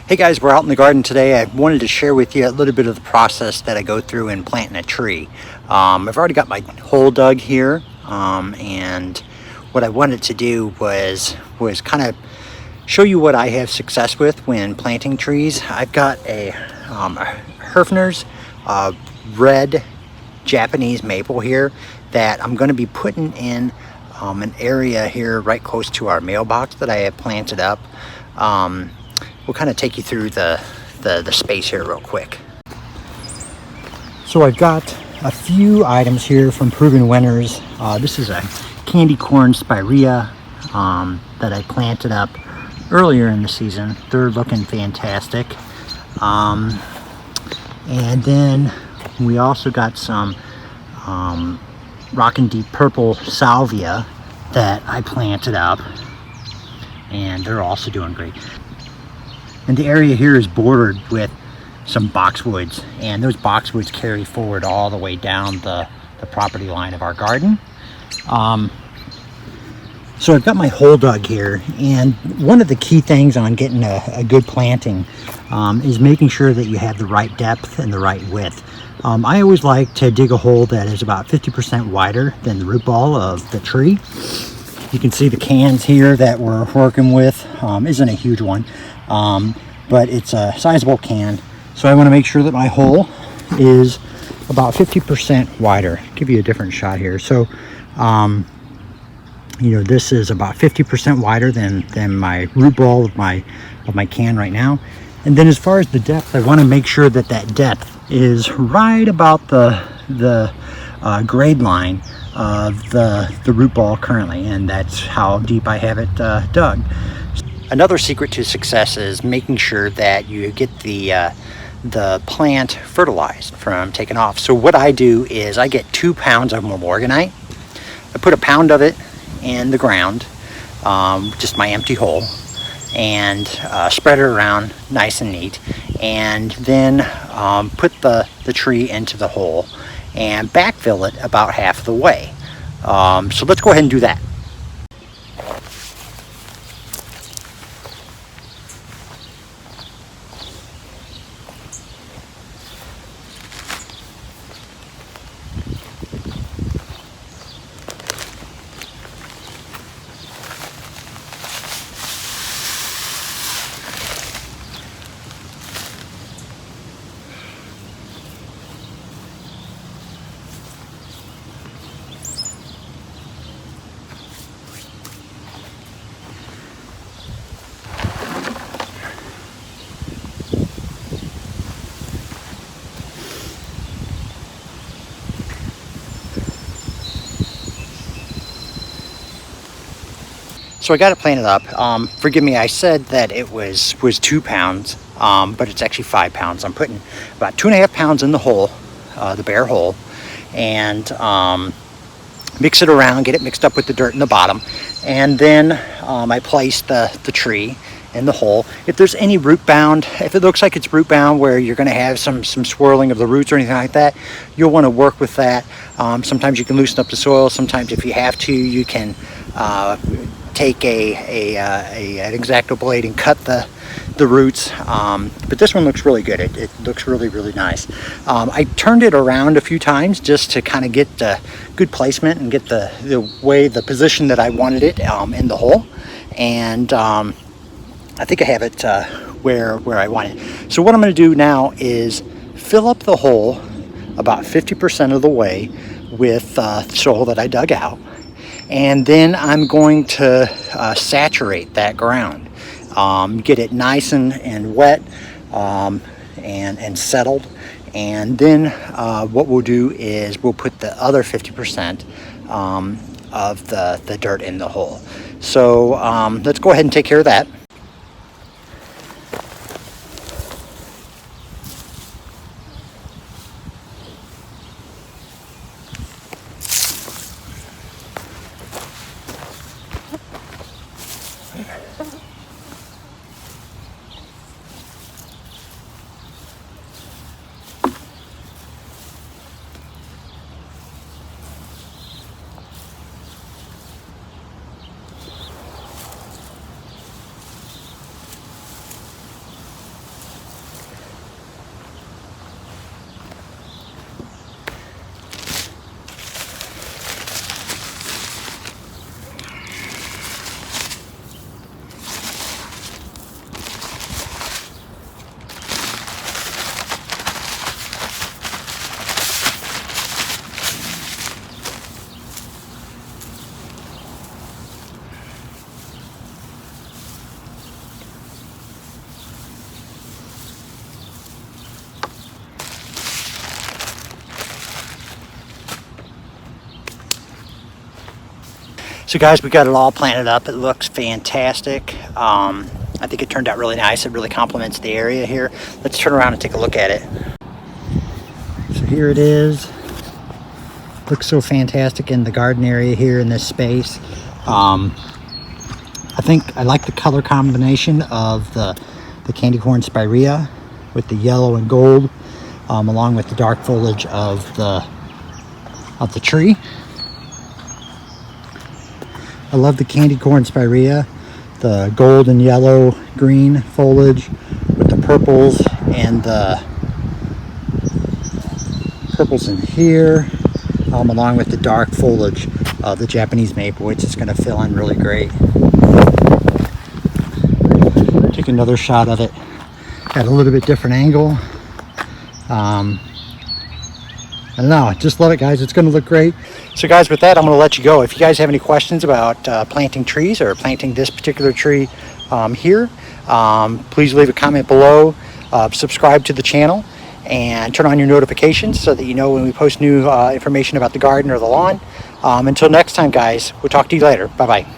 Hey guys, we're out in the garden today. I wanted to share with you a little bit of the process that I go through in planting a tree. I've already got my hole dug here, and what I wanted to do was kind of show you what I have success with when planting trees. I've got a Hefner's red Japanese maple here that I'm going to be putting in an area here right close to our mailbox that I have planted up. We'll kind of take you through the space here real quick. So I've got a few items here from Proven Winners. This is a candy corn spirea that I planted up earlier in the season. They're looking fantastic. And then we also got some Rockin' Deep Purple salvia that I planted up, and they're also doing great. And the area here is bordered with some boxwoods, and those boxwoods carry forward all the way down the property line of our garden. So I've got my hole dug here, and one of the key things on getting a good planting is making sure that you have the right depth and the right width. I always like to dig a hole that is about 50% wider than the root ball of the tree. You can see the cans here that we're working with. Isn't a huge one, but it's a sizable can. So I want to make sure that my hole is about 50% wider. I'll give you a different shot here. So, this is about 50% wider than my root ball of my can right now. And then as far as the depth, I want to make sure that that depth is right about the grade line of the root ball currently, and that's how deep I have it dug. Another secret to success is making sure that you get the plant fertilized from taking off. So what I do is I get 2 pounds of Milorganite. I put 1 pound of it in the ground, just my empty hole, and spread it around nice and neat, and then put the tree into the hole and backfill it about half of the way. So let's go ahead and do that. So I got it planted up. Forgive me, I said that it was 2 pounds, but it's actually 5 pounds. I'm putting about 2.5 pounds in the hole, the bare hole, and mix it around, get it mixed up with the dirt in the bottom, and then I place the tree in the hole. If there's any root bound, if it looks like it's root bound where you're going to have some swirling of the roots or anything like that, you'll want to work with that. Sometimes you can loosen up the soil. Sometimes if you have to, you can take an X-Acto blade and cut the roots, but this one looks really good. It looks really, really nice. I turned it around a few times just to kind of get good placement and get the position that I wanted it in the hole, and I think I have it where I want it. So what I'm going to do now is fill up the hole about 50% of the way with soil that I dug out. And then I'm going to saturate that ground, get it nice and wet and settled. And then what we'll do is we'll put the other 50% of the dirt in the hole. So let's go ahead and take care of that. So guys, we got it all planted up. It looks fantastic. I think it turned out really nice. It really complements the area here. Let's turn around and take a look at it. So here it is. Looks so fantastic in the garden area here in this space. I think I like the color combination of the candy corn spirea with the yellow and gold, along with the dark foliage of the tree. I love the candy corn spirea, the gold and yellow green foliage with the purples and the purples in here, along with the dark foliage of the Japanese maple, which is going to fill in really great. Take another shot of it at a little bit different angle. I don't know, I just love it, guys. It's going to look great. So guys, with that, I'm going to let you go. If you guys have any questions about planting trees or planting this particular tree here, please leave a comment below. Subscribe to the channel and turn on your notifications so that you know when we post new information about the garden or the lawn. Until next time, guys, we'll talk to you later. Bye-bye.